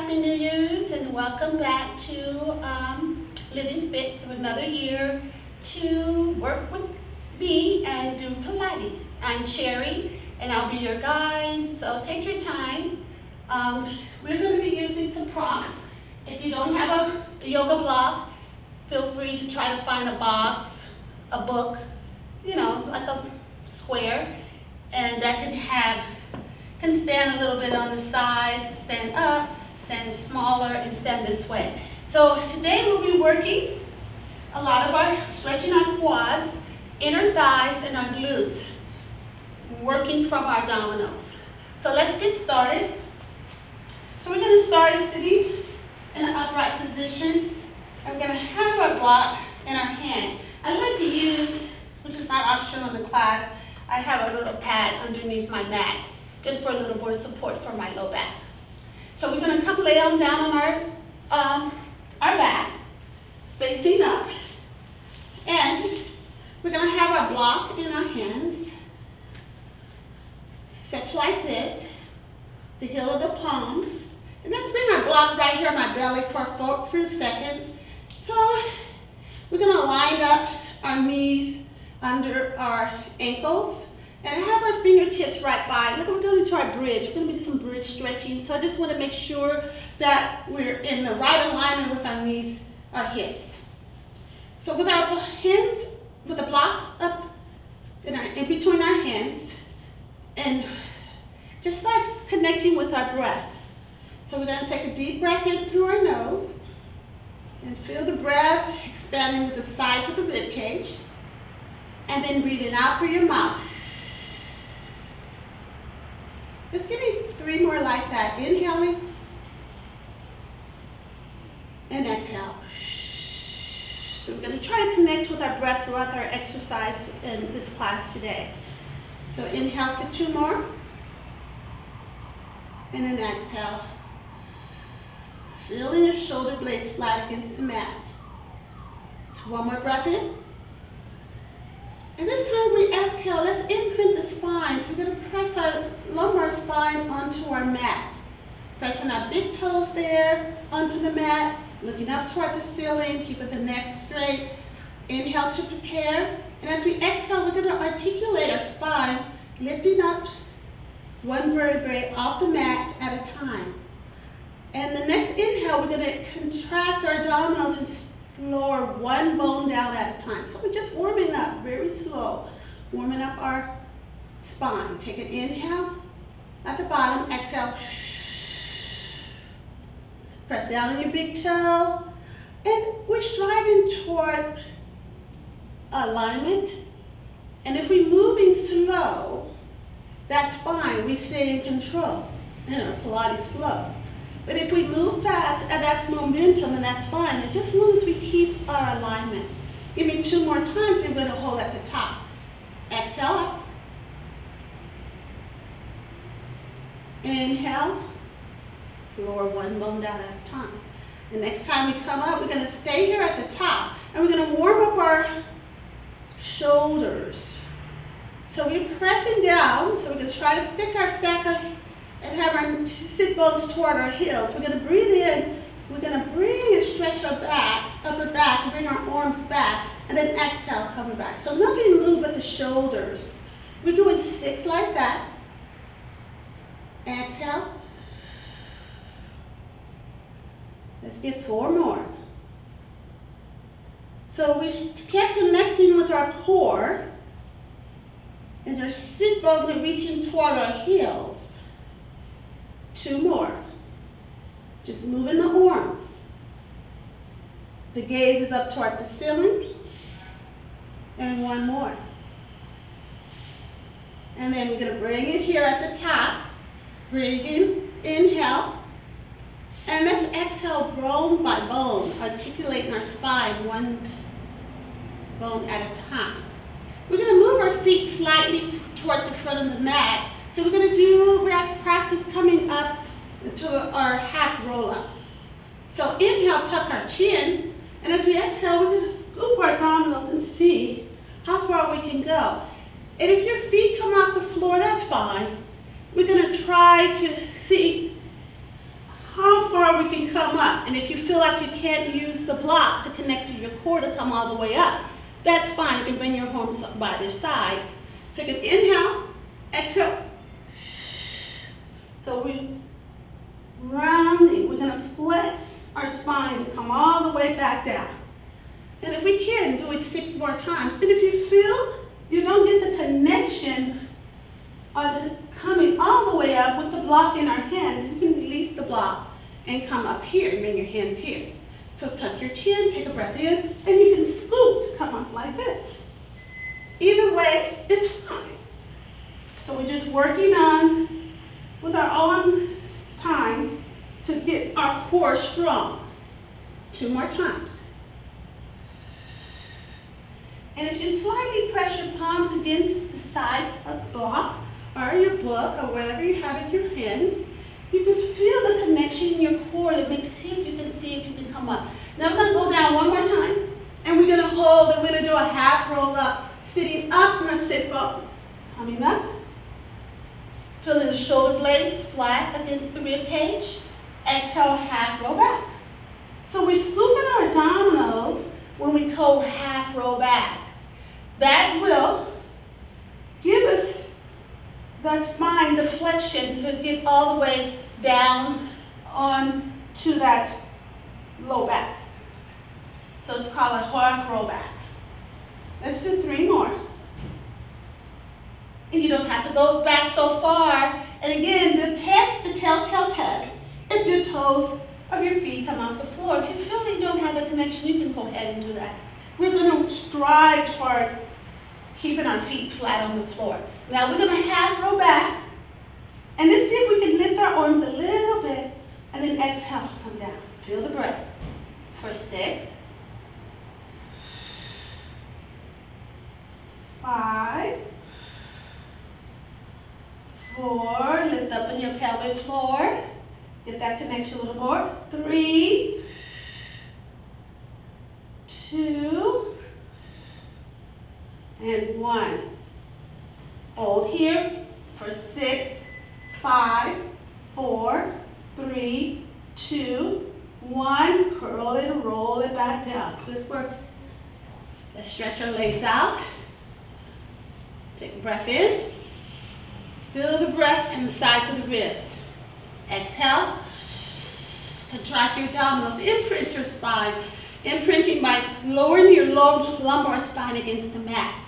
Happy New Year's and welcome back to Living Fit for another year to work with me and do Pilates. I'm Sherry and I'll be your guide, so take your time. We're going to be using some prompts. If you don't have a yoga block, feel free to try to find a box, a book, like a square, and that can stand a little bit on the sides, stand up, stand smaller, and stand this way. So today we'll be working a lot of our stretching our quads, inner thighs, and our glutes, working from our abdominals. So let's get started. So we're going to start sitting in an upright position. I'm going to have our block in our hand. I like to use, which is not optional in the class, I have a little pad underneath my mat, just for a little more support for my low back. So we're going to come lay on down on our back, facing up. And we're going to have our block in our hands, set like this, the heel of the palms. And let's bring our block right here on my belly for a few seconds. So we're going to line up our knees under our ankles. And have our fingertips right by. Look, we're going into our bridge. We're going to do some bridge stretching. So I just want to make sure that we're in the right alignment with our knees, our hips. So with our hands, with the blocks up in between our hands, and just start connecting with our breath. So we're going to take a deep breath in through our nose and feel the breath expanding with the sides of the rib cage, and then breathing out through your mouth. Just give me 3 more like that. Inhaling and exhale. So we're going to try to connect with our breath throughout our exercise in this class today. So inhale for 2 more. And then exhale. Feeling your shoulder blades flat against the mat. So 1 more breath in. And this time we exhale, let's imprint the spine. So we're going to press our lumbar spine onto our mat. Pressing our big toes there onto the mat, looking up toward the ceiling, keeping the neck straight. Inhale to prepare. And as we exhale, we're going to articulate our spine, lifting up 1 vertebrae off the mat at a time. And the next inhale, we're going to contract our abdominals and lower 1 bone down at a time. So we're just warming up, very slow, warming up our spine. Take an inhale at the bottom, exhale. Press down on your big toe, and we're striving toward alignment. And if we're moving slow, that's fine. We stay in control in our Pilates flow. But if we move fast, and that's momentum, and that's fine. And just as long as we keep our alignment. Give me 2 more times, and we're going to hold at the top. Exhale up. Inhale. Lower 1 bone down at a time. The next time we come up, we're going to stay here at the top. And we're going to warm up our shoulders. So we're pressing down. So we're going to try to stack our and have our sit bones toward our heels. We're going to breathe in. We're going to bring and stretch our back, upper back, and bring our arms back, and then exhale, coming back. So nothing move but the shoulders. We're doing 6 like that. Exhale. Let's get 4 more. So we kept connecting with our core, and our sit bones are reaching toward our heels. 2 more. Just moving the arms. The gaze is up toward the ceiling. And 1 more. And then we're going to bring it here at the top. Breathe in, inhale. And let's exhale bone by bone, articulating our spine 1 bone at a time. We're going to move our feet slightly toward the front of the mat. So we're going to practice coming up until our half roll up. So inhale, tuck our chin, and as we exhale, we're going to scoop our abdominals and see how far we can go. And if your feet come off the floor, that's fine. We're going to try to see how far we can come up. And if you feel like you can't use the block to connect to your core to come all the way up, that's fine. You can bring your arms by their side. Take an inhale, exhale. So we rounding. We're going to flex our spine to come all the way back down. And if we can, do it 6 more times. And if you feel you don't get the connection of coming all the way up with the block in our hands, you can release the block and come up here and bring your hands here. So tuck your chin, take a breath in, and you can scoot to come up like this. Either way, it's fine. So we're just working on, with our own time, to get our core strong. 2 more times. And if you slightly press your palms against the sides of the block, or your book, or whatever you have in your hands, you can feel the connection in your core that makes, see if you can come up. Now we're going to go down one more time, and we're going to hold, and we're going to do a half roll up, sitting up in our sit bones. Coming up, feeling the shoulder blades flat against the rib cage. Exhale, half roll back. So we're scooping our abdominals when we go half roll back. That will give us the spine, the flexion, to get all the way down on to that low back. So it's called a half roll back. Let's do 3 more. And you don't have to go back so far. And again, the telltale test, if your toes of your feet come off the floor. If you feel you don't have the connection, you can go ahead and do that. We're going to strive toward keeping our feet flat on the floor. Now we're going to half roll back. And let's see if we can lift our arms a little bit. And then exhale, come down. Feel the breath. For 6. 5. 4. Lift up in your pelvic floor. Get that connection a little more. 3. 2. And 1. Hold here for 6, 5, 4, 3, 2, 1. Curl it and roll it back down. Good work. Let's stretch our legs out. Take a breath in. Feel the breath in the sides of the ribs. Exhale. Contract your abdominals. Imprint your spine. Imprinting by lowering your lumbar spine against the mat.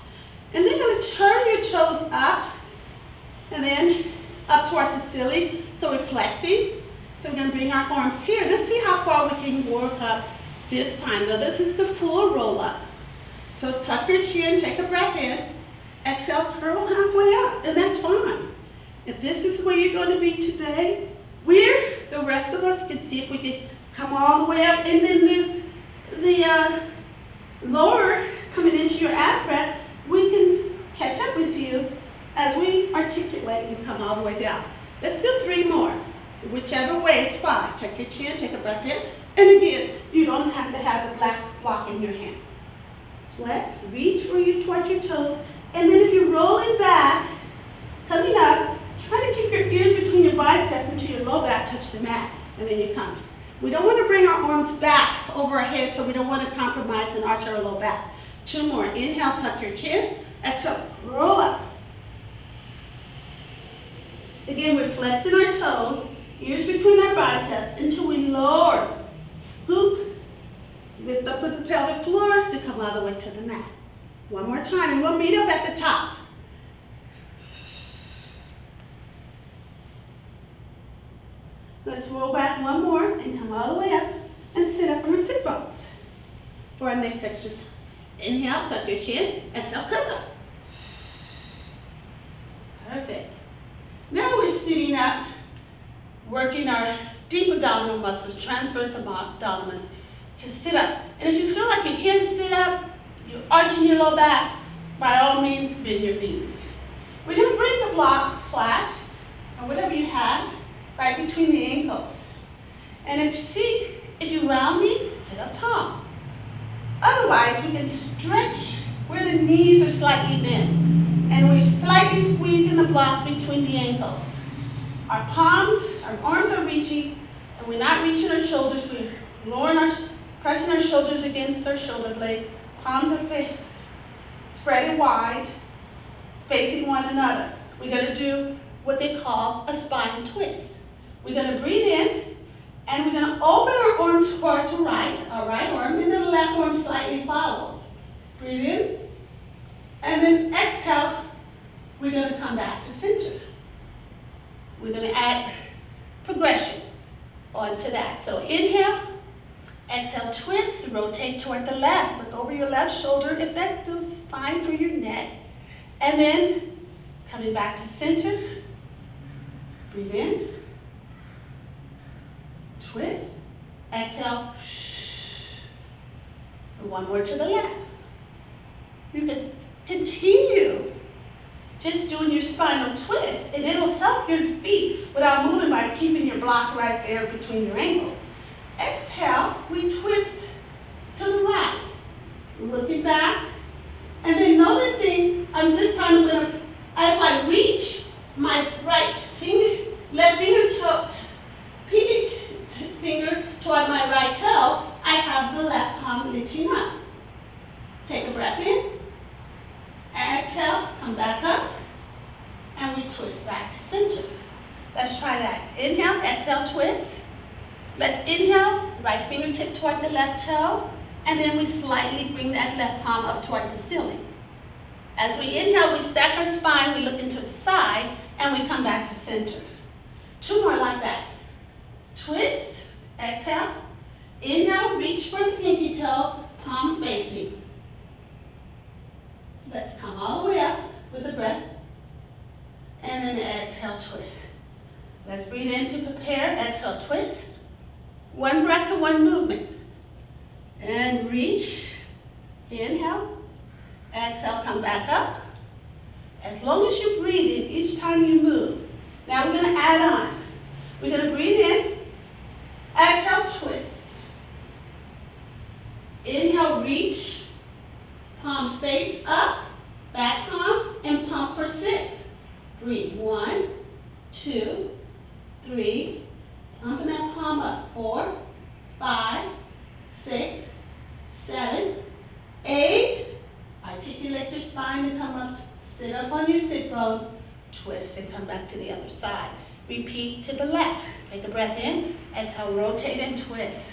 And then you're going to turn your toes up and then up toward the ceiling. So we're flexing. So we're going to bring our arms here. Let's see how far we can work up this time. Though this is the full roll up. So tuck your chin, take a breath in. Exhale, curl halfway up, and that's fine. If this is where you're going to be today, the rest of us can see if we can come all the way up, and then the lower coming into your ab breath, we can catch up with you as we articulate and come all the way down. Let's do 3 more. Whichever way is fine. Tuck your chin, take a breath in, and again, you don't have to have the black block in your hand. Flex, reach toward your toes, and then if you're rolling back, coming up, try to keep your ears between your biceps until your low back touch the mat, and then you come. We don't want to bring our arms back over our head, so we don't want to compromise and arch our low back. 2 more. Inhale, tuck your chin. Exhale, roll up. Again, we're flexing our toes, ears between our biceps until we lower, scoop, lift up with the pelvic floor to come all the way to the mat. 1 more time, and we'll meet up at the top. Let's roll back 1 more and come all the way up and sit up on our sit bones for our next exercise. Inhale, tuck your chin. Exhale, curl up. Perfect. Now we're sitting up, working our deep abdominal muscles, transverse abdominis, to sit up. And if you feel like you can't sit up, you're arching your low back, by all means, bend your knees. We're going to bring the block flat, or whatever you have, right between the ankles. And if you're rounding, sit up tall. Otherwise, we can stretch where the knees are slightly bent. And we're slightly squeezing the blocks between the ankles. Our palms, our arms are reaching, and we're not reaching our shoulders, we're pressing our shoulders against our shoulder blades. Palms are spread wide, facing one another. We're going to do what they call a spine twist. We're going to breathe in, and we're going to open our arms towards the right, our right arm, and then the left arm slightly follows. Breathe in, and then exhale, we're going to come back to center. We're going to add progression onto that. So inhale, exhale, twist, rotate toward the left. Look over your left shoulder if that feels fine through your neck. And then coming back to center, breathe in, twist, exhale, and one more to the left. You can continue just doing your spinal twist, and it'll help your feet without moving by keeping your block right there between your ankles. Exhale, we twist to the right, looking back, and then noticing, this time I'm gonna, as I reach my right finger, left fingertip, pinky finger toward my right toe, I have the left palm reaching up. Take a breath in. Exhale, come back up, and we twist back to center. Let's try that. Inhale, exhale, twist. Let's inhale, right fingertip toward the left toe, and then we slightly bring that left palm up toward the ceiling. As we inhale, we stack our spine, we look into the side, and we come back to center. Two more like that. Twist, exhale, inhale, reach for the pinky toe, palm facing. Let's come all the way up with a breath, and then exhale, twist. Let's breathe in to prepare, exhale, twist. One breath to one movement. And reach, inhale, exhale, come back up. As long as you're breathing each time you move. Now we're going to add on. We're going to breathe in, exhale, twist. Inhale, reach, palms face up, back palm, and pump for 6. Breathe, 1, 2, 3, pumping that palm up, 4, 5, 6, 7, 8. Articulate your spine and come up, sit up on your sit bones, twist and come back to the other side. Repeat to the left. Take a breath in, exhale, rotate and twist.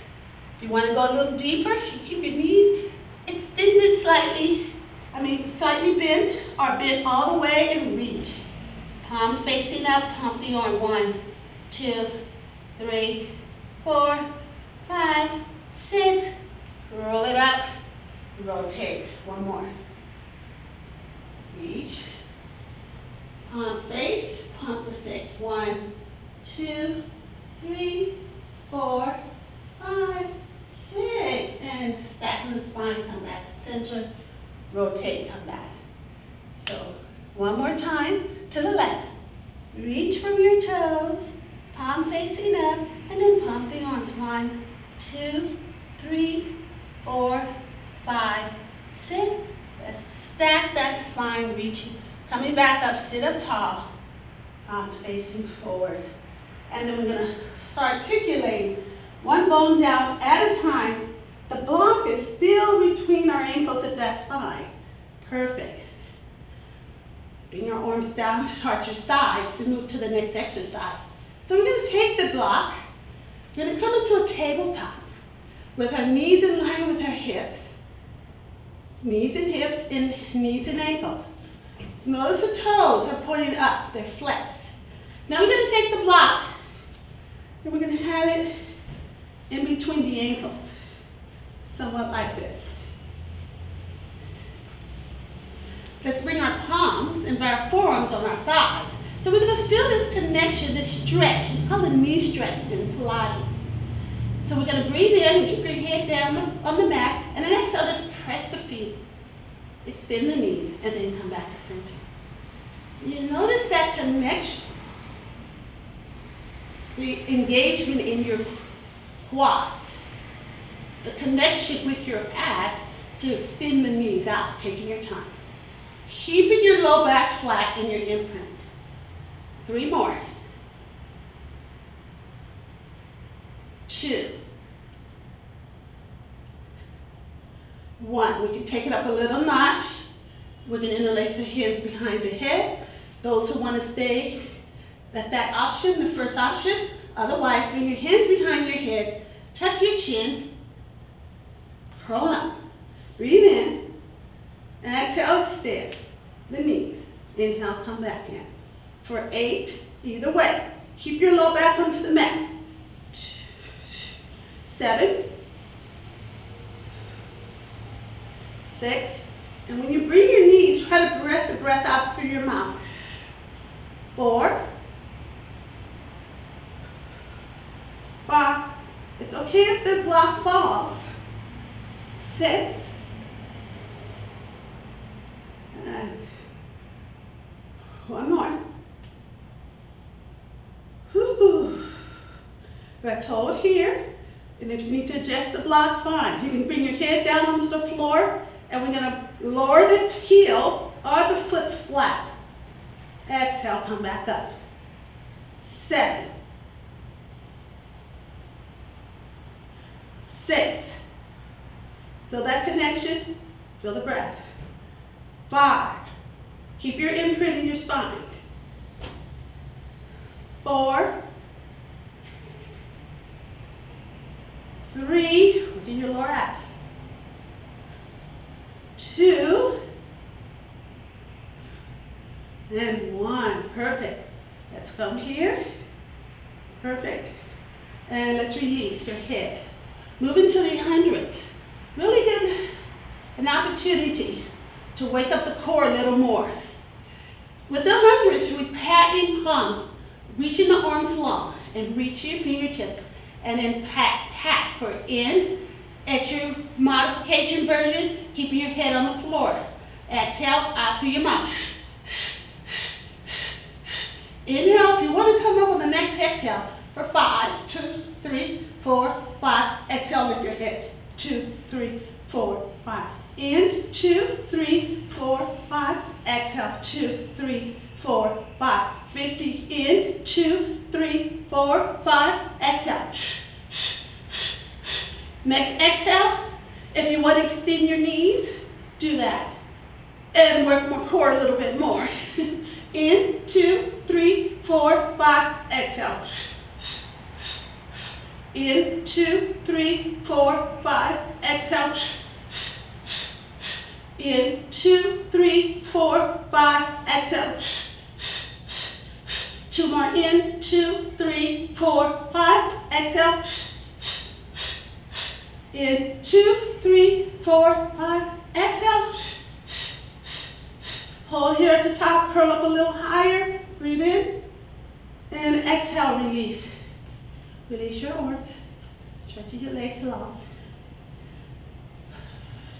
If you want to go a little deeper, you keep your knees extended slightly bent, or bent all the way and reach. Palm facing up, pump the arm. 1, 2, 3, 4, 5, 6. Roll it up, rotate. One more. Reach. Palm face, pump for 6. 1, 2, 3, 4, 5, 6. And stacking the spine, come back to center. Rotate, come back. So, one more time to the left. Reach from your toes, palm facing up, and then pump the arms. 1, 2, 3, 4, 5, 6. Let's stack that spine, reaching, coming back up, sit up tall, palms facing forward. And then we're going to start articulating one bone down at a time. The block is still between our ankles if that's fine. Perfect. Bring your arms down towards your sides to move to the next exercise. So we're going to take the block, we're going to come into a tabletop with our knees in line with our hips. Knees and hips and knees and ankles. Notice the toes are pointing up, they're flexed. Now we're going to take the block and we're going to have it in between the ankles, somewhat like this. Let's bring our palms and our forearms on our thighs. So we're going to feel this connection, this stretch. It's called a knee stretch in Pilates. So we're going to breathe in and keep your head down on the mat, and then exhale, just press the feet, extend the knees, and then come back to center. You notice that connection, the engagement in your quads, the connection with your abs to extend the knees out, taking your time. Keeping your low back flat in your imprint. 3 more. 1. We can take it up a little notch. We're going to interlace the hands behind the head. Those who want to stay at that option, the first option. Otherwise, bring your hands behind your head, tuck your chin, roll up. Breathe in. Exhale, extend the knees. Inhale, come back in. For 8, either way. Keep your low back onto the mat. 7, 6, and when you bring your knees, try to breath the breath out through your mouth. 4, 5, it's okay if the block falls. 6, and 1 more. Whew. Let's hold here. And if you need to adjust the block, fine. You can bring your head down onto the floor, and we're going to lower the heel or the foot flat. Exhale, come back up. 7, 6. Feel that connection. Feel the breath. 5. Keep your imprint in your spine. 4, 3, work in your lower abs. 2, and 1. Perfect. Let's come here. Perfect. And let's release your head. Move into the hundreds. Really get an opportunity to wake up the core a little more. With the hundreds, we pat in palms, reaching the arms long, and reach your fingertips, and then pat for in. At your modification version, keeping your head on the floor. Exhale out through your mouth. Inhale, if you want to come up on the next exhale for 5, 2, 3, 4, 5. Exhale, lift your head. 2, 3, 4, 5. In, 2, 3, 4, 5. Exhale, 2, 3, 4, 5. 50. In, 2, 3, 4, 5. Exhale. Next exhale, if you want to extend your knees, do that. And work more core a little bit more. In, 2, 3, 4, 5. Exhale. In, 2, 3, 4, 5. Exhale. In, 2, 3, 4, 5. Exhale. 2 more. In, 2, 3, 4, 5. Exhale. In, 2, 3, 4, 5. Exhale. Hold here at the top, curl up a little higher. Breathe in. And exhale, release. Release your arms. Stretching your legs long.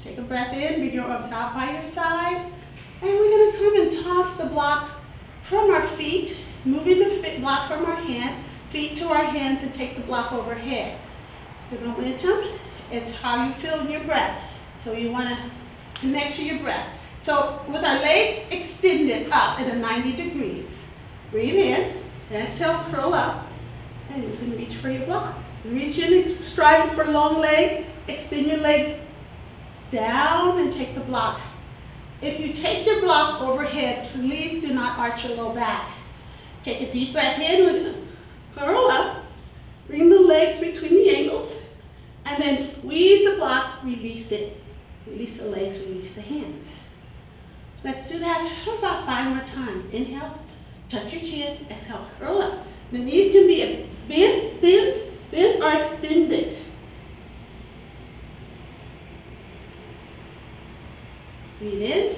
Take a breath in, bring your arms out by your side. And we're going to come and toss the blocks from our feet, moving the block from our hand, feet to our hands, and take the block overhead. The momentum, it's how you feel in your breath. So you want to connect to your breath. So with our legs extended up at a 90 degrees. Breathe in, exhale, curl up, and you can reach for your block. Reach in, striving for long legs. Extend your legs down and take the block. If you take your block overhead, please do not arch your low back. Take a deep breath in, we're going to curl up, bring the legs between the ankles, and then squeeze the block, release it. Release the legs, release the hands. Let's do that for about 5 more times. Inhale, tuck your chin, exhale, curl up. The knees can be bent or extended. Breathe in,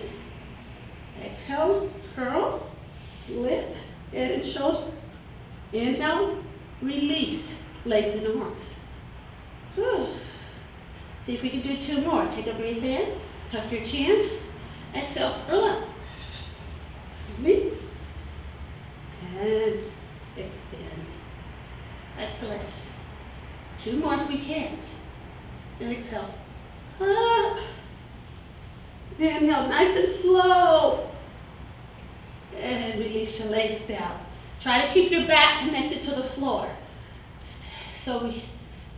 exhale, curl, lift, head and shoulder. Inhale, release, legs and arms. Whew. See if we can do 2 more. Take a breath in, tuck your chin, exhale, curl up. Release, and extend. Excellent. 2 more if we can. Exhale. Up. Inhale, nice and slow. And release your legs down. Try to keep your back connected to the floor. So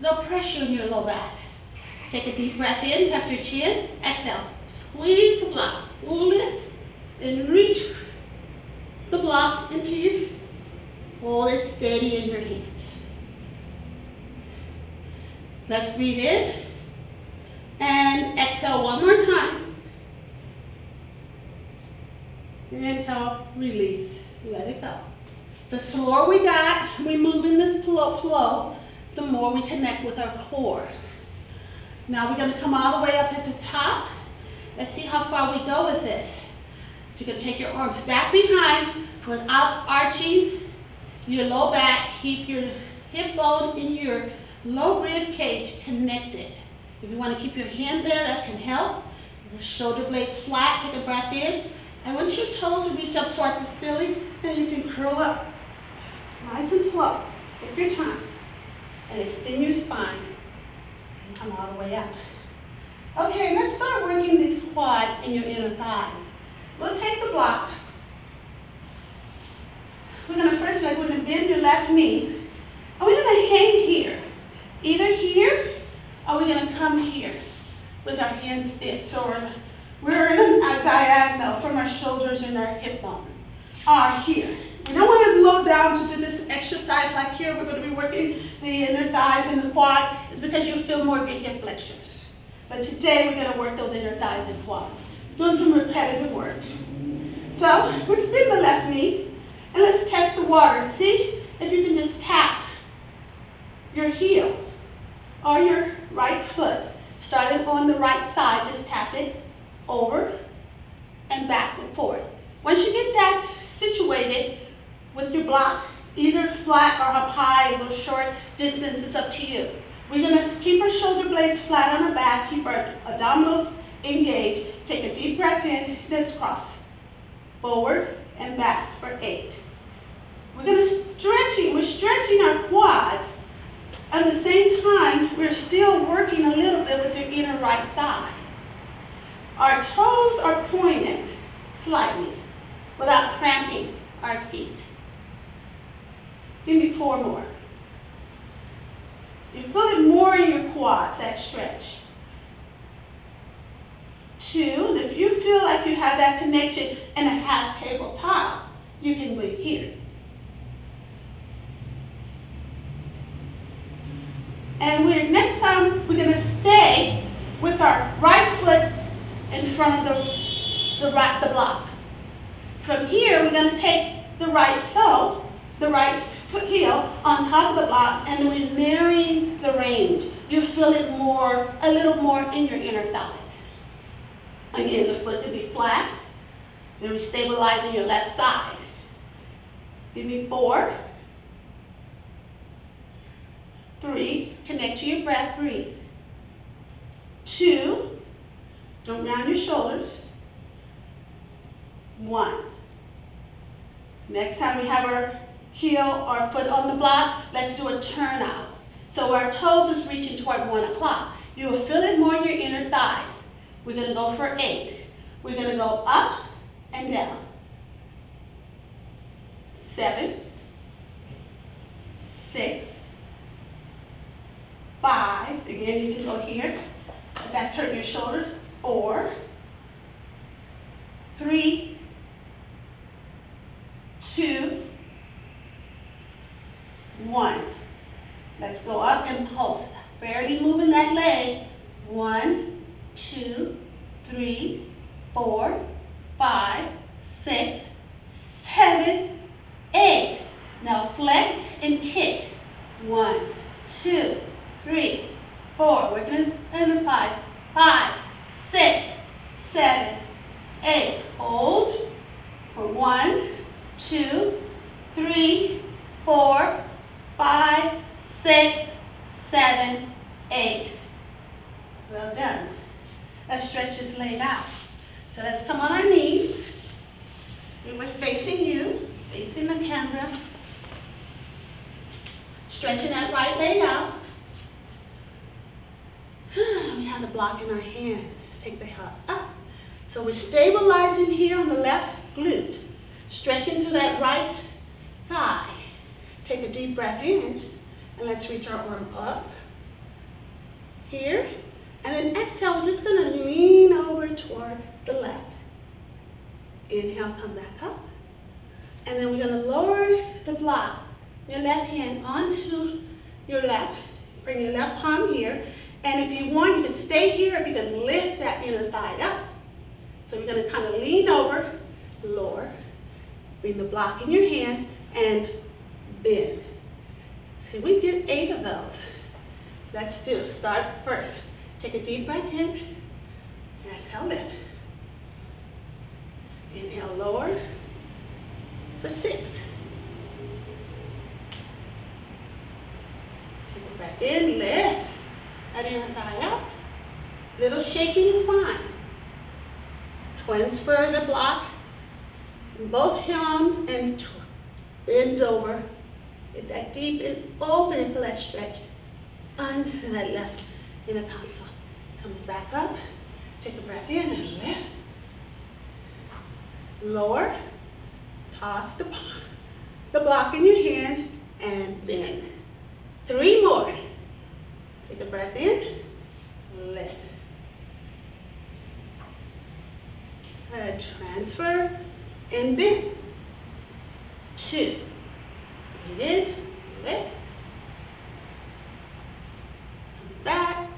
no pressure in your low back. Take a deep breath in, tap your chin, exhale. Squeeze the block, lift, and reach the block into your, hold it steady in your hand. Let's breathe in, and exhale one more time. Inhale, release, let it go. The slower we move in this flow, the more we connect with our core. Now we're going to come all the way up at the top. Let's see how far we go with this. So you're going to take your arms back behind without arching your low back. Keep your hip bone in your low rib cage connected. If you want to keep your hand there, that can help. Your shoulder blades flat, take a breath in. And once your toes reach up toward the ceiling, then you can curl up. Nice and slow. Take your time. And extend your spine. And come all the way up. Okay, let's start working these quads and your inner thighs. We'll take the block. We're going to bend your left knee. And we're going to hang here. Either here, or we're going to come here with our hands stiff. So we're in a diagonal from our shoulders and our hip bone. Or here. We don't want to low down to do this exercise like here. We're going to be working the inner thighs and the quad. It's because you feel more of your hip flexors. But today we're going to work those inner thighs and quads. Doing some repetitive work. So we'll spin the left knee and let's test the water. See if you can just tap your heel or your right foot. Starting on the right side, just tap it over and back and forth. Once you get that situated with your block, either flat or up high, a little short distance, it's up to you. We're going to keep our shoulder blades flat on our back, keep our abdominals engaged. Take a deep breath in, crisscross, forward and back for 8. We're going to we're stretching our quads. At the same time, we're still working a little bit with your inner right thigh. Our toes are pointed slightly without cramping our feet. Give me 4 more. You feel it more in your quads, that stretch. 2, and if you feel like you have that connection and a half tabletop, you can go here. And next time, we're going to stay with our right foot in front of the block. From here, we're going to take the right toe, the right foot heel on top of the block, and then we're narrowing the range. You feel it more, a little more in your inner thighs. Again, the foot could be flat. Then we stabilize on your left side. Give me 4, 3, connect to your breath, breathe. 2, don't round your shoulders. 1. Next time we have our heel or foot on the block, let's do a turnout. So our toes is reaching toward 1 o'clock. You will feel it more in your inner thighs. We're going to go for 8. We're going to go up and down. 7, 6, 5. Again, you can go here. If that turn your shoulder. 4, 3, 2, 1. Let's go up and pulse. Barely moving that leg. 1, 2, 3, 4, 5, 6, 7, 8. Now flex and kick. 1, 2, 3, 4. We're going to enter 5, 5, 6, 7, 8. Hold for 1, 2, 3, 4, 5, 6, 7, 8. Well done. Let's stretch this leg out. So let's come on our knees. We're facing you, facing the camera. Stretching that right leg out. We have the block in our hands. Take the hip up. So we're stabilizing here on the left glute. Stretching through that right thigh. Take a deep breath in, and let's reach our arm up here And then exhale, we're just gonna lean over toward the left. Inhale, come back up. And then we're gonna lower the block, your left hand onto your left. Bring your left palm here. And if you want, you can stay here if you can lift that inner thigh up. So you're gonna kind of lean over, lower, bring the block in your hand, and bend. So we did 8 of those. Let's start first. Take a deep breath in, exhale, lift. Inhale, lower for 6. Take a breath in, lift. That inner thigh up. Little shaking is fine. Transfer the block in both arms and bend over. Get that deep and open and flat stretch under that left inner console. Coming back up. Take a breath in and lift. Lower. Toss the block in your hand and bend. 3 more. Take a breath in, lift. Transfer and bend. 2. Breathe in, lift. Come back,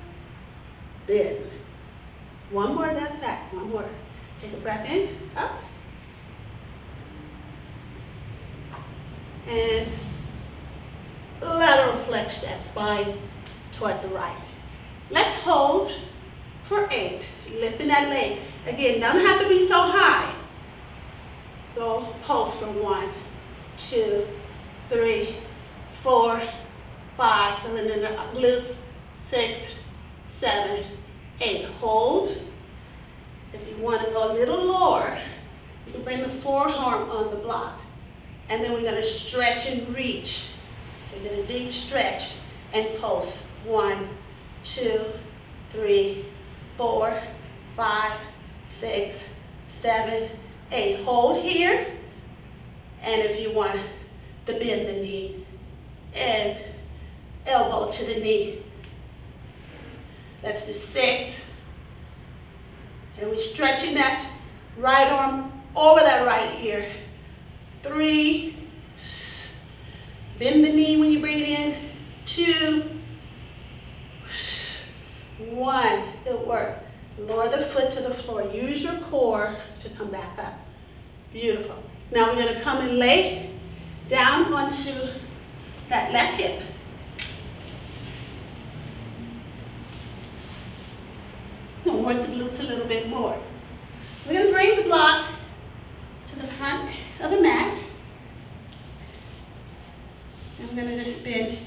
bend. 1 more, that's that. 1 more. Take a breath in, up. And lateral flex that spine toward the right. Let's hold for 8. Lifting that leg. Again, don't have to be so high. Go pulse for 1, 2, 3, 4, 5. Feeling in the glutes. 6, 7, 8. Hold. If you want to go a little lower, you can bring the forearm on the block. And then we're going to stretch and reach. So we're going to deep stretch and pulse. 1, 2, 3, 4, 5, 6, 7, 8. Hold here. And if you want to bend the knee and elbow to the knee. Let's do 6. And we're stretching that right arm over that right ear. 3. Bend the knee when you bring it in. 2. 1. Good work. Lower the foot to the floor. Use your core to come back up. Beautiful. Now we're going to come and lay down onto that left hip. We'll work the glutes a little bit more. We're going to bring the block to the front of the mat. And we're going to just bend.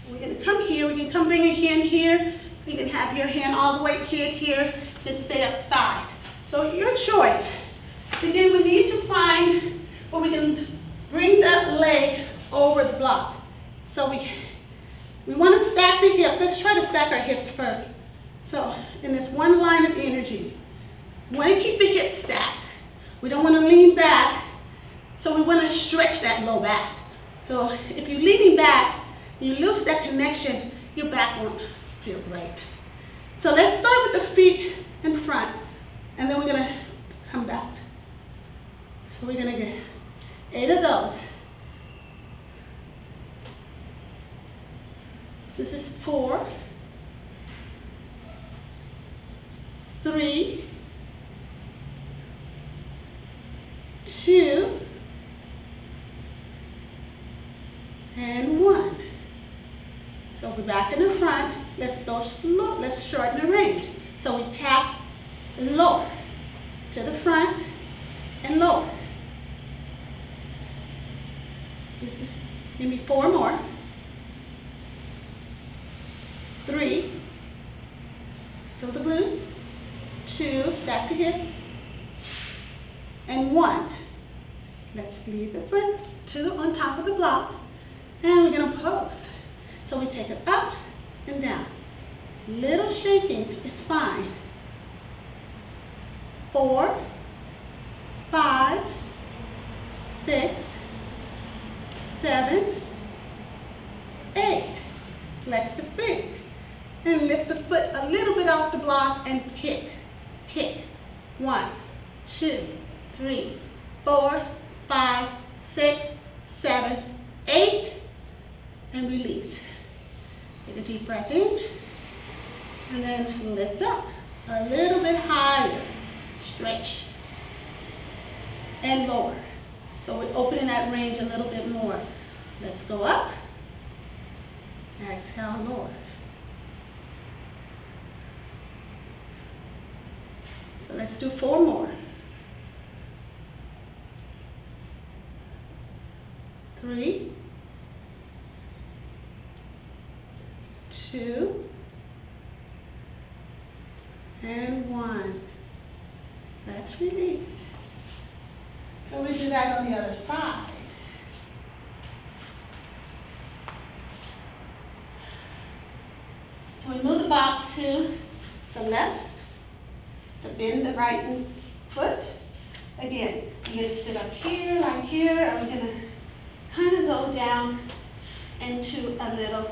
We're going to come here. We can come bring your hand here. You can have your hand all the way here and stay upside. So your choice. Again, we need to find where we can bring that leg over the block. So we want to stack the hips. Let's try to stack our hips first. So in this one line of energy, we want to keep the hips stacked. We don't want to lean back, so we want to stretch that low back. So if you're leaning back, you lose that connection, your back won't feel great. So let's start with the feet in front, and then we're going to come back. So we're going to get 8 of those. So this is 4, 3, 2, and 1. So we're back in the front. Let's go slow. Let's shorten the range. So we tap and lower to the front and lower. This is, give me 4 more. 3, feel the glute. 2, stack the hips. And 1. Let's leave the foot on top of the block. And we're going to pose. So we take it up and down. Little shaking, it's fine. 4, 5, 6, 7, 8. Flex the feet. And lift the foot a little bit block and kick, kick. 1, 2, 3, 4, 5, 6, 7, 8, and release. Take a deep breath in, and then lift up a little bit higher. Stretch and lower. So we're opening that range a little bit more. Let's go up. Exhale, lower. So let's do 4 more. 3, 2, and 1. Let's release. So we do that on the other side. So we move the box to the left to bend the right foot. Again, you're gonna sit up here, like here, and we're gonna kind of go down into a little,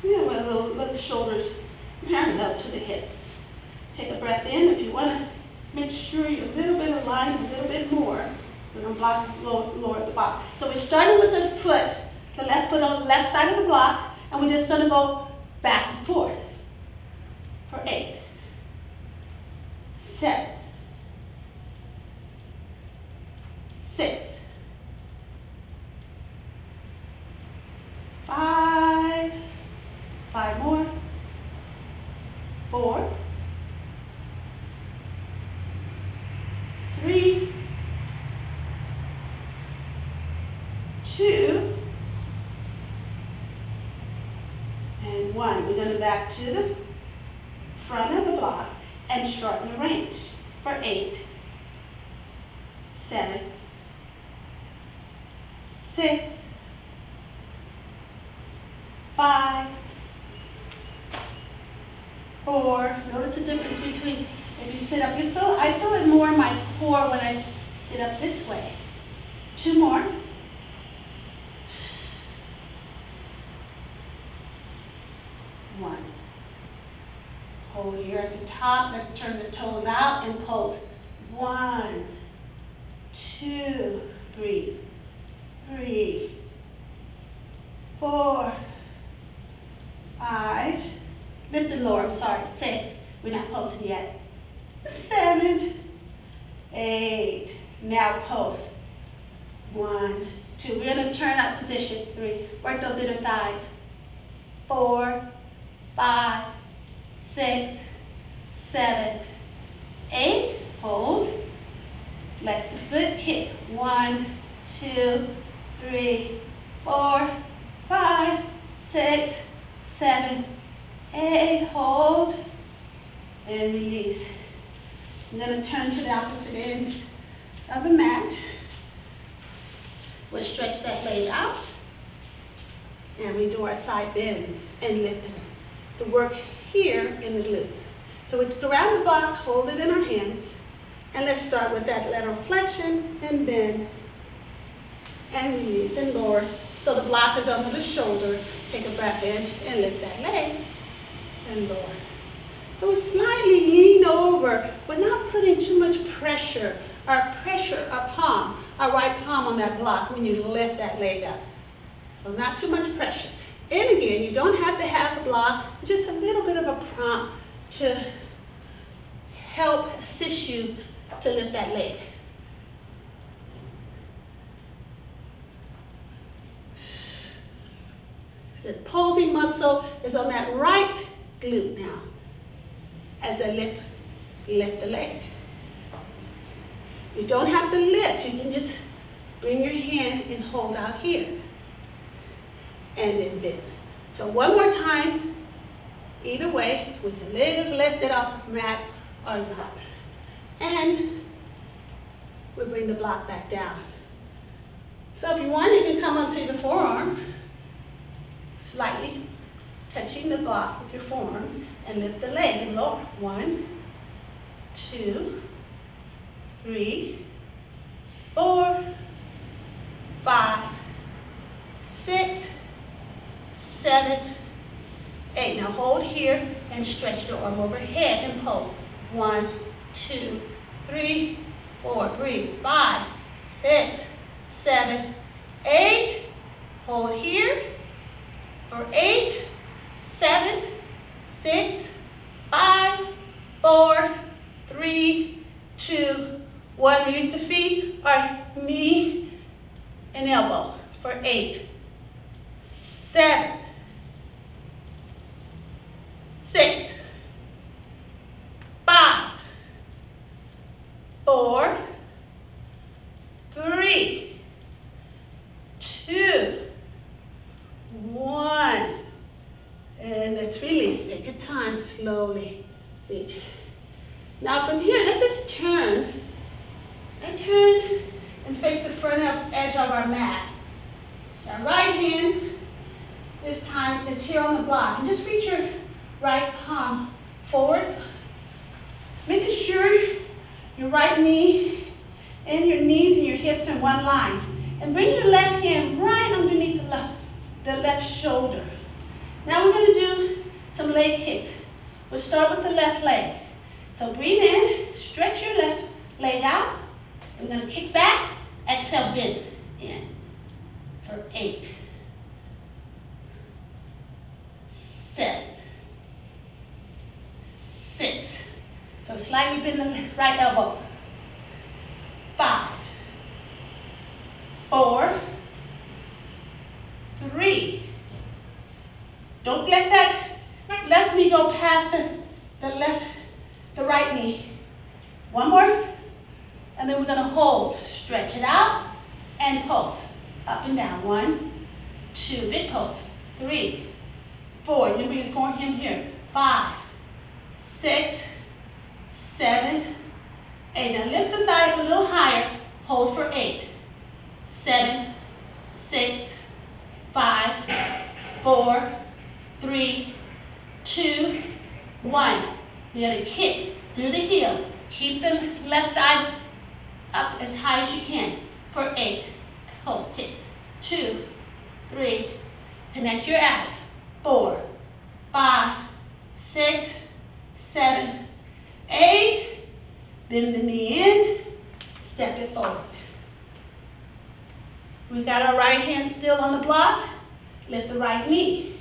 with a little shoulders parallel to the hips. Take a breath in. If you want to make sure you're a little bit aligned, a little bit more. We're going to block lower at the bottom. So we're starting with the foot, the left foot on the left side of the block, and we're just going to go back and forth for 8, 7, 6, 5, 5 more, 4, 3, 2, and 1. We're going to back to the front of the block and shorten the range for 8, 7, 6, 5, 4. Notice the difference between if you sit up. I feel it more in my core when I sit up this way. 2 more. 1. Hold here at the top. Let's turn the toes out and pulse. 1, 2, breathe. 3, 4, 5. Lift and lower. I'm sorry. 6. We're not pulsing yet. 7, 8. Now pulse. 1, 2. We're going to turn out position. 3. Work those inner thighs. 4, 5, 6, 7, 8. Hold. Flex the foot. Kick. 1, 2, 3, 4, 5, 6, 7, 8. Hold. And release. I'm going to turn to the opposite end of the mat. We'll stretch that leg out. And we do our side bends and lift the work here in the glutes. So we grab the block, hold it in our hands, and let's start with that lateral flexion and bend and release and lower. So the block is under the shoulder. Take a breath in and lift that leg and lower. So we slightly lean over, but not putting too much pressure. Our palm, our right palm on that block when you lift that leg up. So not too much pressure. And again, you don't have to have the block, just a little bit of a prompt to help assist you to lift that leg. The posing muscle is on that right glute now. As I lift the leg. You don't have to lift, you can just bring your hand and hold out here. And then bend. So one more time, either way, with the leg is lifted off the mat or not. And we bring the block back down. So if you want, you can come onto the forearm, slightly touching the block with your forearm, and lift the leg and lower. 1, 2, 3, 4, 5, 6, 7, 8. Now hold here and stretch your arm overhead and pulse. 1, 2, 3, 4. Breathe. 5, 6, 7, 8. Hold here for 8, 7, 6, 5, 4, 3, 2, 1. Release the feet or knee and elbow for 8, 7, 6, 5, 4, 3, 2, 1. And let's release. Take your time slowly. Reach. Now from here, let's just turn. And turn and face the front edge of our mat. Our right hand, this time, is here on the block. And just reach your right palm forward. Making sure your right knee and your knees and your hips in one line. And bring your left hand right underneath the left shoulder. Now we're going to do some leg kicks. We'll start with the left leg. So breathe in, stretch your left leg out. I'm going to kick back, exhale, bend in for 8, 7, 6. So slightly bend the right elbow. 5, 4, 3. Don't let that left knee go past the right knee. One more. And then we're going to hold. Stretch it out and pulse. Up and down. 1, 2. Big pulse. 3, 4. You breathe for him here. 5, 6, 7, 8. Now lift the thigh up a little higher. Hold for 8, 7, 6, 5, 4, 3, 2, 1. You're going to kick through the heel. Keep the left thigh up as high as you can for 8. Hold, kick. 2, 3. Connect your abs. 4, 5, 6, 7, 8. Bend the knee in. Step it forward. We got our right hand still on the block. Lift the right knee.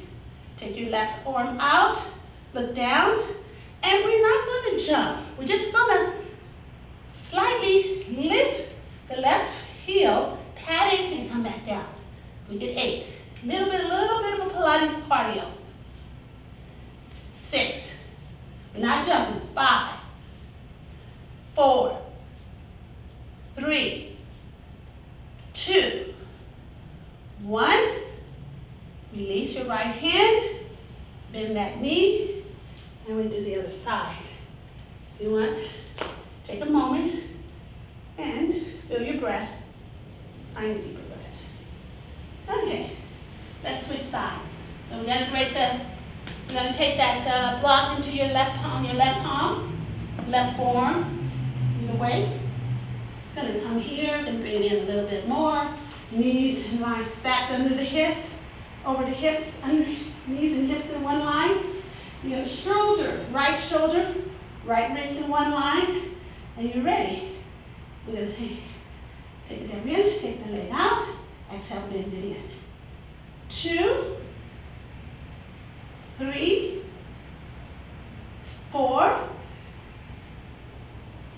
Take your left arm out. Look down. And we're not going to jump. We're just going to slightly lift the left heel, pat it, and come back down. We get 8. A little bit of a Pilates cardio. 6. We're not jumping. 5, 4, 3, 2, 1. Release your right hand. Bend that knee. And we do the other side. You want to take a moment and feel your breath. Find a deeper breath. Okay, let's switch sides. So we're gonna take that block into your left palm, left forearm, either way. Gonna come here and bring it in a little bit more. Knees in line, stacked under the hips, over the hips, under knees and hips in one line. You got shoulder, right wrist in one line, and you're ready. We're going to take it down in, take the leg out, exhale, bend it in. 2, 3, 4,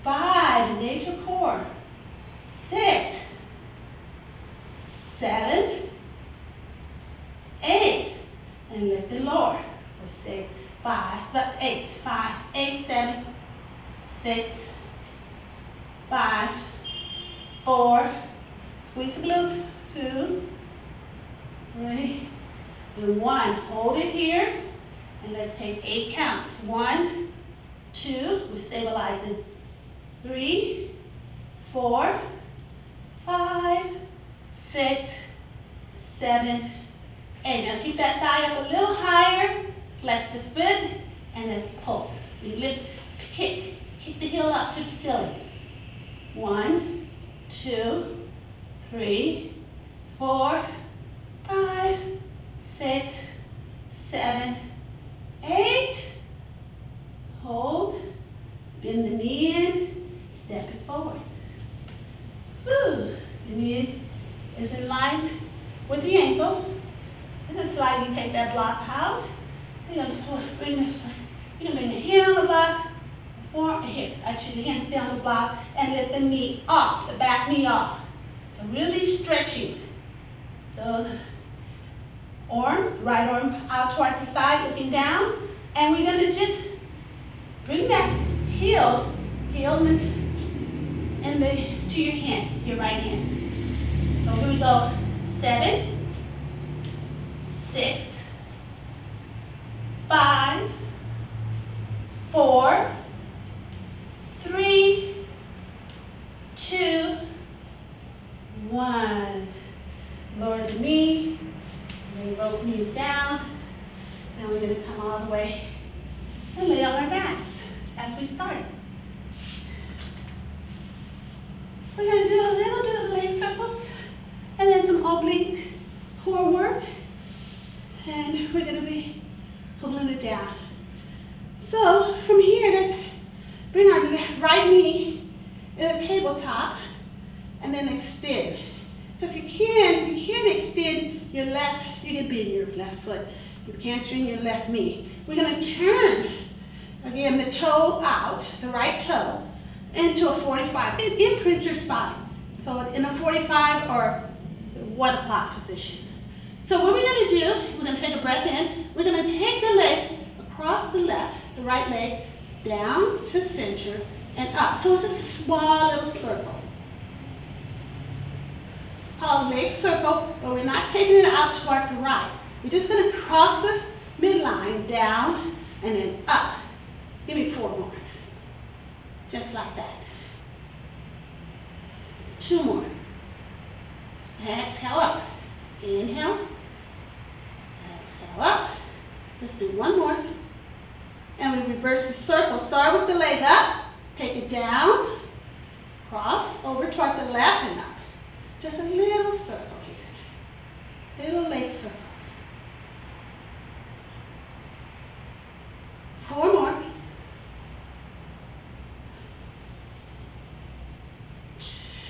5, engage your core. 6, 7, 8, and lift the lower for 6. 8, 7, 6, 5, 4, squeeze the glutes, 2, 3, and 1. Hold it here, and let's take 8 counts. 1, 2, we're stabilizing. 3, 4, 5, 6, 7, 8. Now keep that thigh up a little higher. Flex the foot, and let's pulse. We lift, kick the heel up to the ceiling. 1, 2, 3, 4, 5, 6, 7, 8. Bend the knee in, step it forward. Woo. The knee is in line with the ankle. And then slightly take that block out. You're going to bring the hand on the block, actually the hands down the block, and lift the knee off, the back knee off. So really stretching. So right arm out toward the side, looking down, and we're going to just bring that heel to your hand, your right hand. So here we go, 7, 6, 5, 4, 3, 2, 1. Lower the knee, lay both knees down. Now we're going to come all the way and lay on our backs as we start. We're going to do a little bit of leg circles and then some oblique core work. And we're going to be pulling it down. So from here, let's bring our right knee in the tabletop and then extend. So if you can extend your left, you can bend your left foot. You can't straighten your left knee. We're going to turn, again, the toe out, the right toe, into a 45. It imprints your spine. So in a 45 or 1 o'clock position. So what we're going to do, we're going to take a breath in. We're going to take the leg across the right leg, down to center and up. So it's just a small little circle. It's called leg circle, but we're not taking it out toward the right. We're just going to cross the midline, down, and then up. Give me 4 more. Just like that. 2 more. Exhale up. Inhale. Exhale up. Let's do 1 more. And we reverse the circle. Start with the leg up. Take it down. Cross over toward the left and up. Just a little circle here. Little leg circle. 4 more.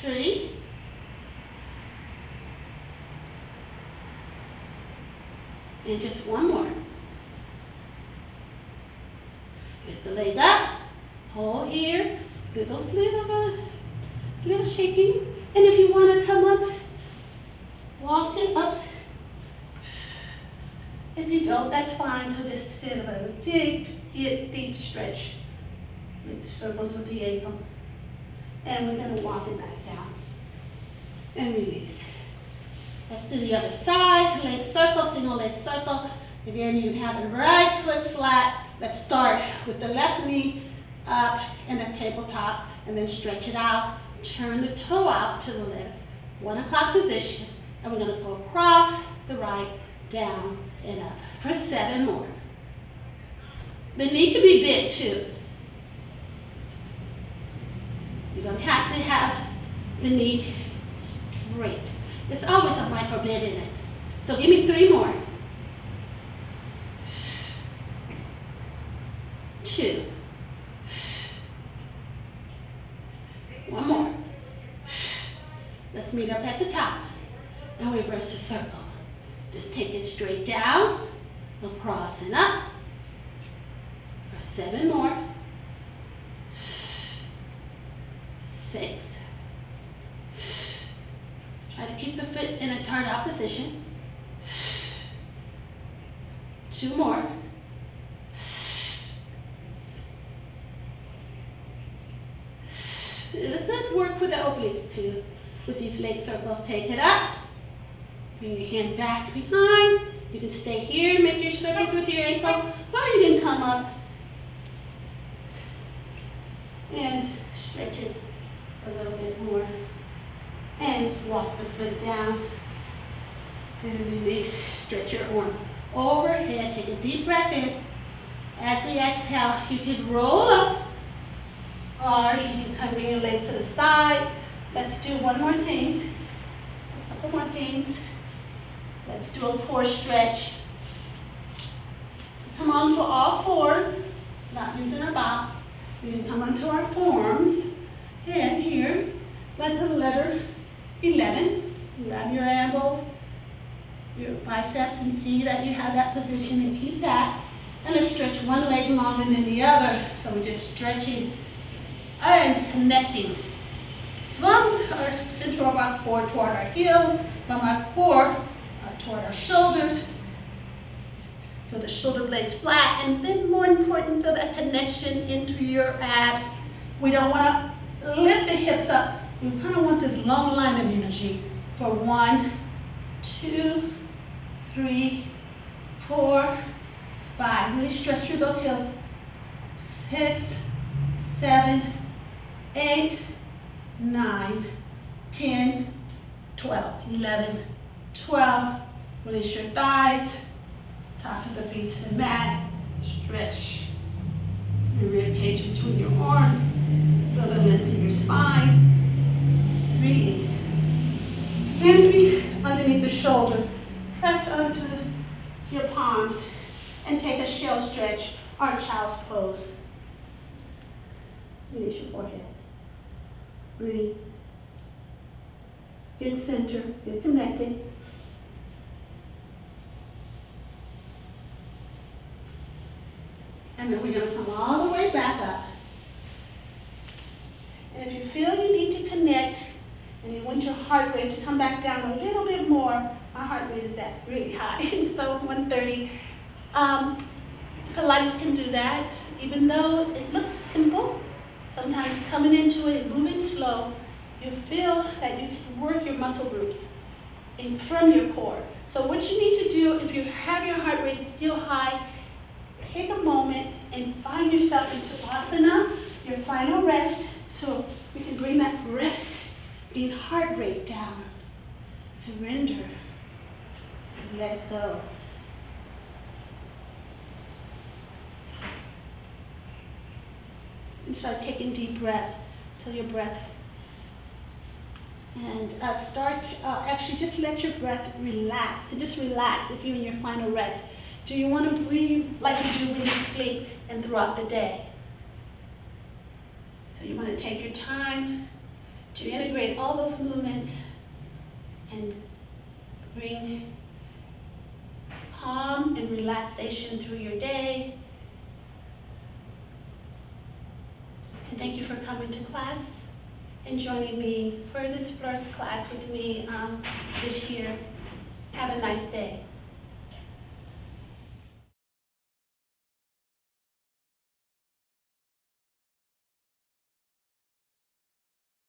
3. And just 1 more. Lift the leg up, hold here, little shaking. And if you want to come up, walk it up. If you don't, that's fine. So just get a deep stretch. Make circles with the ankle. And we're going to walk it back down. And release. Let's do the other side. Leg circle, single leg circle. Again, you have the right foot flat. Let's start with the left knee up in the tabletop and then stretch it out. Turn the toe out to the left. 1 o'clock position. And we're going to go across the right, down, and up for 7 more. The knee can be bent too. You don't have to have the knee straight. There's always a micro bend in it. So give me 3 more. 2. 1 more. Let's meet up at the top and reverse the circle. Just take it straight down, across and up for 7 more. 6. Try to keep the foot in a turnout position. 2 more. Good work for the obliques too. With these leg circles, take it up. Bring your hand back behind. You can stay here, make your circles with your ankle, or you can come up and stretch it a little bit more. And walk the foot down. And release, stretch your arm overhead. Take a deep breath in. As we exhale, you can roll up. Or you can come bring your legs to the side. Let's do one more thing. A couple more things. Let's do a core stretch. So come on to all fours, not using our box. We can come onto our forearms. And here, like the letter 11, grab your elbows, your biceps, and see that you have that position and keep that. And let's stretch one leg longer than the other. So we're just stretching and connecting from our center of our core toward our heels, from our core toward our shoulders. Feel the shoulder blades flat, and then more important, feel that connection into your abs. We don't want to lift the hips up. We kind of want this long line of energy for 1, 2, 3, 4, 5. Really stretch through those heels. 6, 7, 8, 9, 10, 12, 11, 12. Release your thighs. Toss of the feet to the mat. Stretch the rib cage between your arms. Feel the length in your spine. Release. Hands underneath the shoulders. Press onto your palms and take a shell stretch or a child's pose. Release your forehead. Breathe. Get centered. Get connected. And then we're going to come all the way back up. And if you feel you need to connect and you want your heart rate to come back down a little bit more, my heart rate is at really high, so 130. Pilates can do that, even though it looks simple. Sometimes coming into it and moving slow, you feel that you can work your muscle groups from your core. So what you need to do, if you have your heart rate still high, take a moment and find yourself in Savasana, your final rest, so we can bring that rest in heart rate down. Surrender and let go. And start taking deep breaths till your breath. And actually just let your breath relax. And just relax if you're in your final rest. Do you want to breathe like you do when you sleep and throughout the day? So you want to take your time to integrate all those movements and bring calm and relaxation through your day. And thank you for coming to class and joining me for this first class with me this year. Have a nice day.